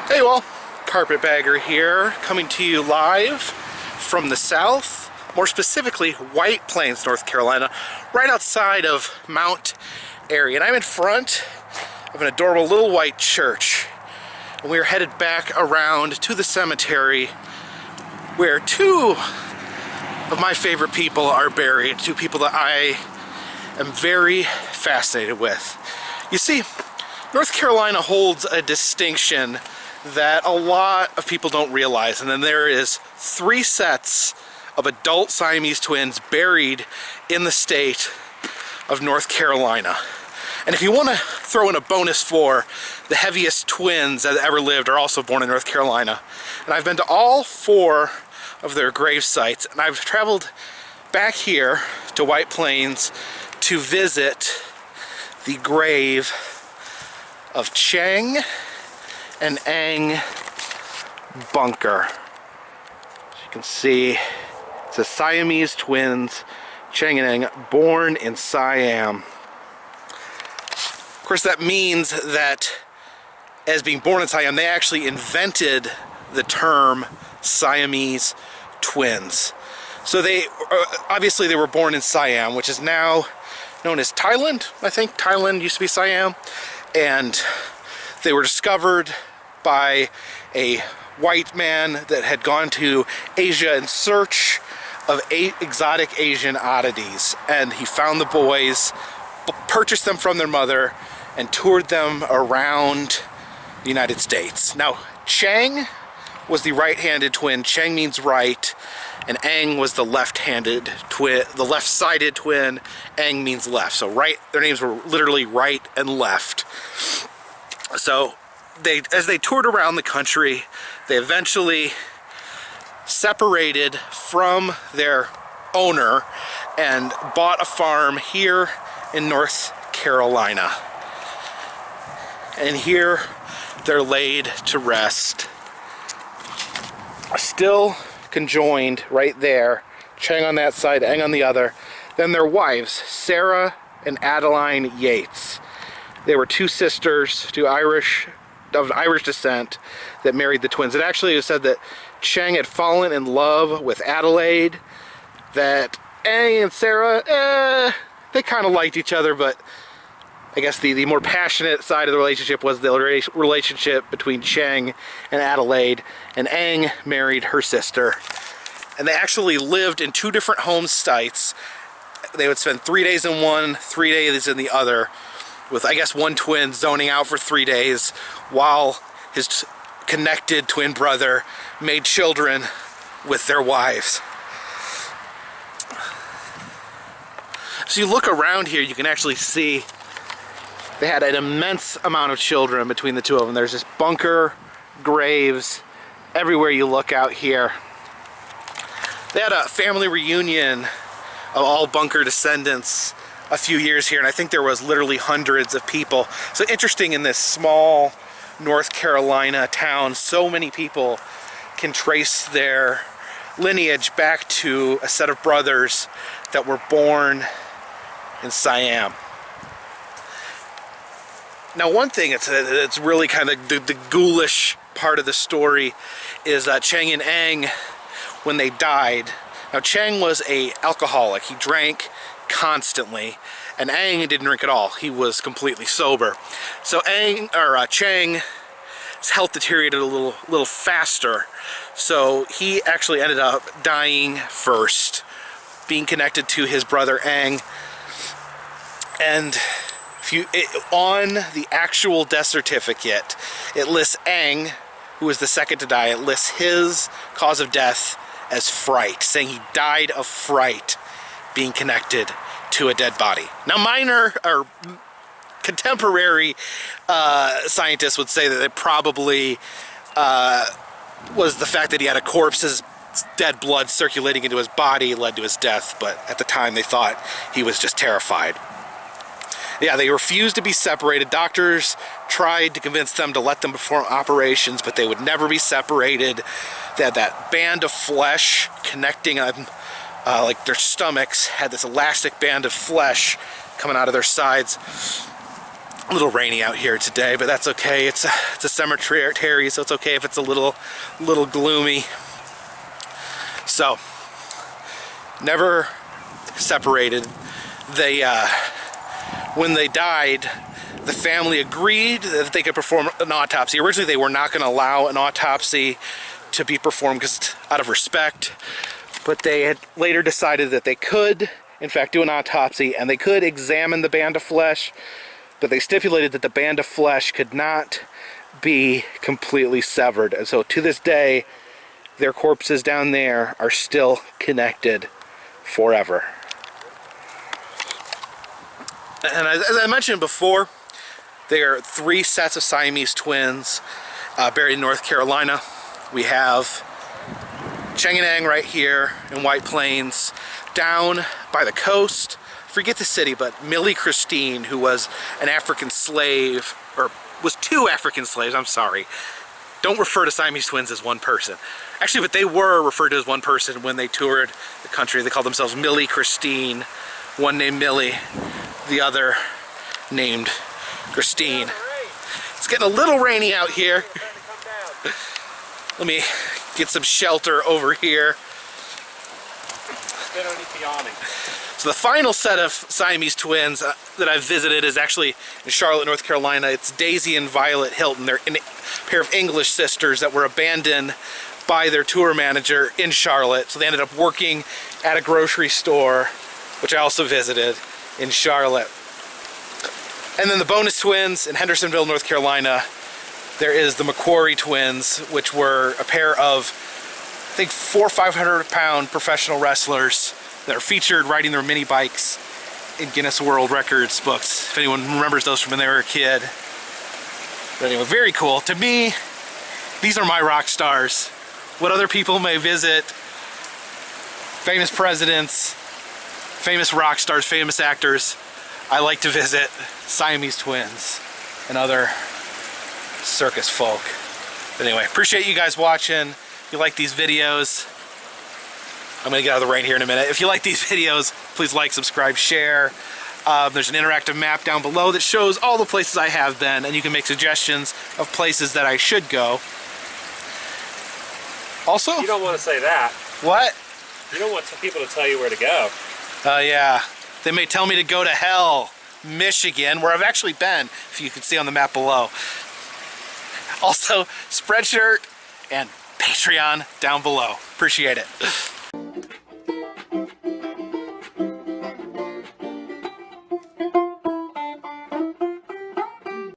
Hey all, Carpetbagger here, coming to you live from the south, more specifically White Plains, North Carolina, right outside of Mount Airy. And I'm in front of an adorable little white church. And we are headed back around to the cemetery where two of my favorite people are buried, two people that I am very fascinated with. You see, North Carolina holds a distinction that a lot of people don't realize, and then there is 3 sets of adult Siamese twins buried in the state of North Carolina. And if you want to throw in a bonus for the heaviest twins that ever lived are also born in North Carolina. And I've been to all 4 of their grave sites, and I've traveled back here to White Plains to visit the grave of Cheng and Eng bunker. As you can see, it's the Siamese twins, Cheng and Eng, born in Siam. Of course, that means that as being born in Siam, they actually invented the term Siamese twins. So they, obviously they were born in Siam, which is now known as Thailand. I think Thailand used to be Siam. And they were discovered by a white man that had gone to Asia in search of exotic Asian oddities. And he found the boys, purchased them from their mother, and toured them around the United States. Now, Cheng was the right-handed twin. Cheng means right, and Eng was the left-handed twin, the left-sided twin. Eng means left. So right, their names were literally right and left. So as they toured around the country, they eventually separated from their owner and bought a farm here in North Carolina. And here they're laid to rest. Still conjoined right there, Cheng on that side, Eng on the other. Then their wives, Sarah and Adeline Yates. They were 2 sisters, of Irish descent, that married the twins. It actually was said that Cheng had fallen in love with Adelaide, that Eng and Sarah, they kind of liked each other, but I guess the more passionate side of the relationship was the relationship between Cheng and Adelaide, and Eng married her sister. And they actually lived in 2 different home sites. They would spend 3 days in one, 3 days in the other, with I guess one twin zoning out for 3 days while his connected twin brother made children with their wives. So you look around here, you can actually see they had an immense amount of children between the 2 of them. There's just bunker graves everywhere you look out here. They had a family reunion of all bunker descendants a few years here, and I think there was literally hundreds of people. So interesting, in this small North Carolina town, so many people can trace their lineage back to a set of brothers that were born in Siam. Now, one thing it's really kind of the ghoulish part of the story is Cheng and Eng, when they died. Now, Cheng was an alcoholic. He drank constantly, and Eng didn't drink at all. He was completely sober. So Cheng's health deteriorated a little faster. So he actually ended up dying first, being connected to his brother Eng. And on the actual death certificate, it lists Eng, who was the second to die. It lists his cause of death as fright, saying he died of fright being connected to a dead body. Now, minor or contemporary scientists would say that it probably was the fact that he had a corpse's dead blood circulating into his body led to his death, but at the time they thought he was just terrified. Yeah, they refused to be separated. Doctors tried to convince them to let them perform operations, but they would never be separated. They had that band of flesh connecting them, like their stomachs had this elastic band of flesh coming out of their sides. A little rainy out here today, but that's okay. It's a cemetery, so it's okay if it's a little gloomy. So, never separated. They, when they died, the family agreed that they could perform an autopsy. Originally, they were not going to allow an autopsy to be performed because out of respect, but they had later decided that they could, in fact, do an autopsy, and they could examine the band of flesh, but they stipulated that the band of flesh could not be completely severed. And so to this day, their corpses down there are still connected forever. And as I mentioned before, there are 3 sets of Siamese twins buried in North Carolina. We have Cheng and Eng right here in White Plains. Down by the coast, forget the city, but Millie Christine, who was an African slave, or was 2 African slaves, I'm sorry. Don't refer to Siamese twins as one person. Actually, but they were referred to as one person when they toured the country. They called themselves Millie Christine. One named Millie, the other named Christine. It's getting a little rainy out here. Let me get some shelter over here. So the final set of Siamese twins that I've visited is actually in Charlotte, North Carolina. It's Daisy and Violet Hilton. They're a pair of English sisters that were abandoned by their tour manager in Charlotte. So they ended up working at a grocery store, which I also visited in Charlotte. And then the bonus twins in Hendersonville, North Carolina. There is the McQuarrie twins, which were a pair of, I think, 400 or 500 pound professional wrestlers that are featured riding their mini bikes in Guinness World Records books, if anyone remembers those from when they were a kid. But anyway, very cool. To me, these are my rock stars. What other people may visit, famous presidents, famous rock stars, famous actors, I like to visit Siamese twins and other circus folk. But anyway, appreciate you guys watching. If you like these videos, I'm gonna get out of the rain here in a minute. If you like these videos, please like, subscribe, share. There's an interactive map down below that shows all the places I have been, and you can make suggestions of places that I should go. Also, you don't want to say that. What? You don't want people to tell you where to go. Yeah. They may tell me to go to hell, Michigan, where I've actually been, if you can see on the map below. Also, Spreadshirt and Patreon down below. Appreciate it.